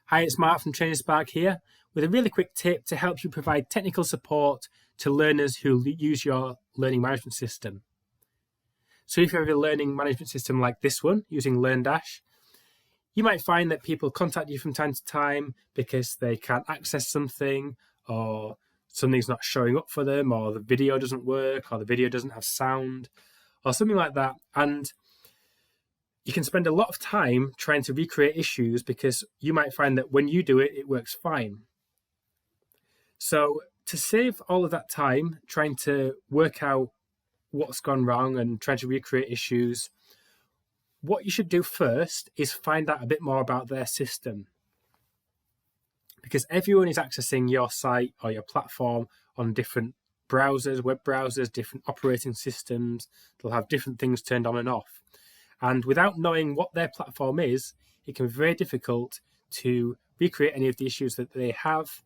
Hi, it's Mark from Training Spark here with a really quick tip to help you provide technical support to learners who use your learning management system. So if you have a learning management system like this one using LearnDash, you might find that people contact you from time to time because they can't access something, or something's not showing up for them, or the video doesn't work, or the video doesn't have sound, or something like that. And you can spend a lot of time trying to recreate issues because you might find that when you do it, it works fine. So to save all of that time trying to work out what's gone wrong and trying to recreate issues, what you should do first is find out a bit more about their system. Because everyone is accessing your site or your platform on different browsers, web browsers, different operating systems. They'll have different things turned on and off. And without knowing what their platform is, it can be very difficult to recreate any of the issues that they have,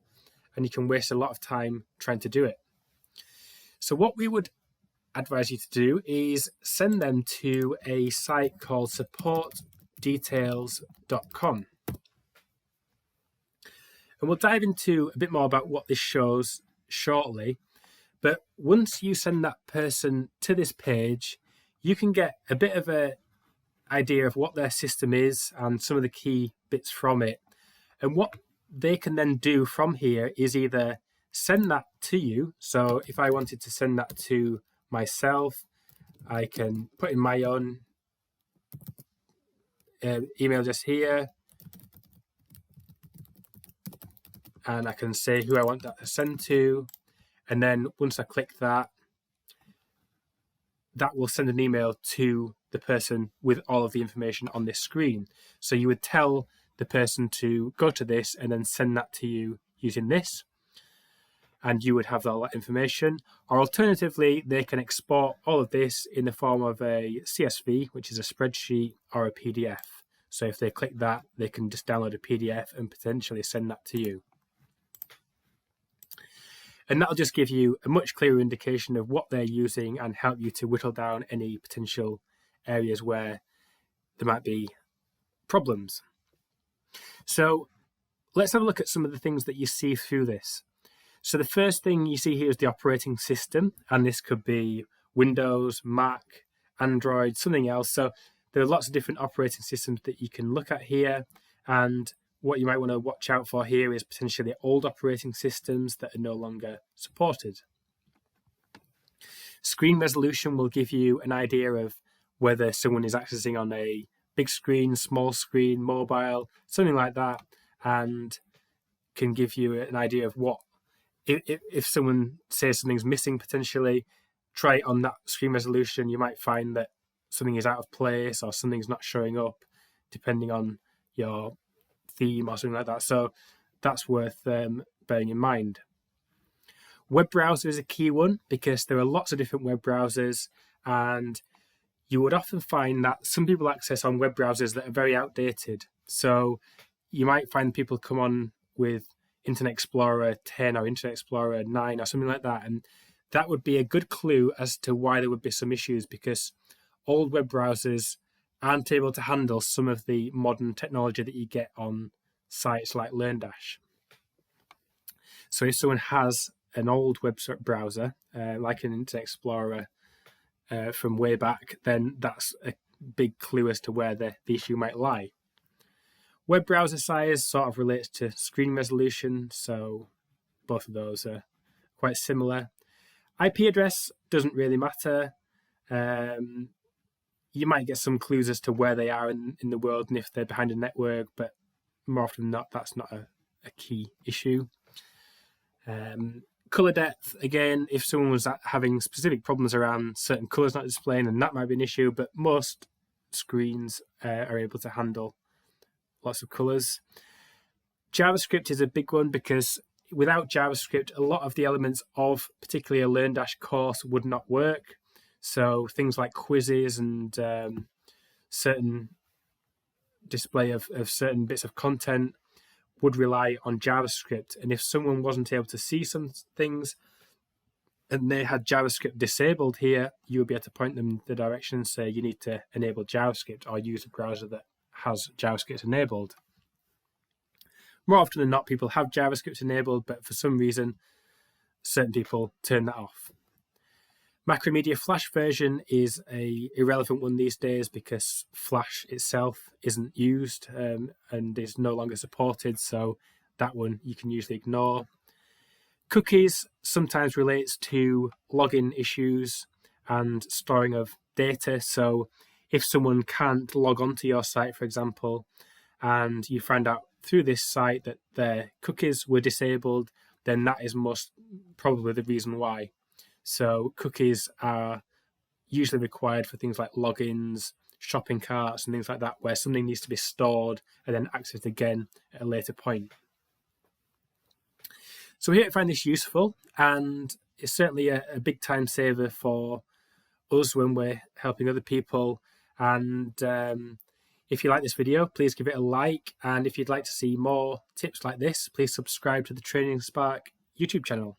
and you can waste a lot of time trying to do it. So what we would advise you to do is send them to a site called supportdetails.com. And we'll dive into a bit more about what this shows shortly. But once you send that person to this page, you can get a bit of an idea of what their system is and some of the key bits from it. And what they can then do from here is either send that to you. So if I wanted to send that to myself, I can put in my own email address here, and I can say who I want that to send to. And then once I click that, that will send an email to the person with all of the information on this screen. So you would tell the person to go to this and then send that to you using this, and you would have all that information. Or alternatively, they can export all of this in the form of a CSV, which is a spreadsheet, or a PDF. So if they click that, they can just download a PDF and potentially send that to you. And that'll just give you a much clearer indication of what they're using and help you to whittle down any potential areas where there might be problems. So let's have a look at some of the things that you see through this. So the first thing you see here is the operating system, and this could be Windows, Mac, Android, something else. So there are lots of different operating systems that you can look at here, and what you might want to watch out for here is potentially old operating systems that are no longer supported. Screen resolution will give you an idea of whether someone is accessing on a big screen, small screen, mobile, something like that, and can give you an idea of what, if someone says something's missing potentially, try it on that screen resolution. You might find that something is out of place or something's not showing up depending on your theme or something like that. So that's worth bearing in mind. Web browser is a key one because there are lots of different web browsers, and you would often find that some people access on web browsers that are very outdated. So you might find people come on with Internet Explorer 10 or Internet Explorer 9 or something like that, and that would be a good clue as to why there would be some issues, because old web browsers aren't able to handle some of the modern technology that you get on sites like LearnDash. So if someone has an old web browser, like an Internet Explorer from way back, then that's a big clue as to where the issue might lie. Web browser size sort of relates to screen resolution, so both of those are quite similar. IP address doesn't really matter. You might get some clues as to where they are in the world and if they're behind a network, but more often than not, that's not a key issue. Color depth, again, if someone was having specific problems around certain colors not displaying, then that might be an issue, but most screens are able to handle lots of colors. JavaScript is a big one because without JavaScript, a lot of the elements of particularly a LearnDash course would not work. So things like quizzes and certain display of certain bits of content would rely on JavaScript. And if someone wasn't able to see some things and they had JavaScript disabled here, you would be able to point them in the direction and say you need to enable JavaScript or use a browser that has JavaScript enabled. more often than not, people have JavaScript enabled, but for some reason, certain people turn that off. Macromedia Flash version is a irrelevant one these days because Flash itself isn't used and is no longer supported, so that one you can usually ignore. Cookies sometimes relates to login issues and storing of data, so if someone can't log onto your site, for example, and you find out through this site that their cookies were disabled, then that is most probably the reason why. So cookies are usually required for things like logins, shopping carts, and things like that, where something needs to be stored and then accessed again at a later point. So we hope you find this useful, and it's certainly a big time saver for us when we're helping other people. And if you like this video, please give it a like. And if you'd like to see more tips like this, please subscribe to the Training Spark YouTube channel.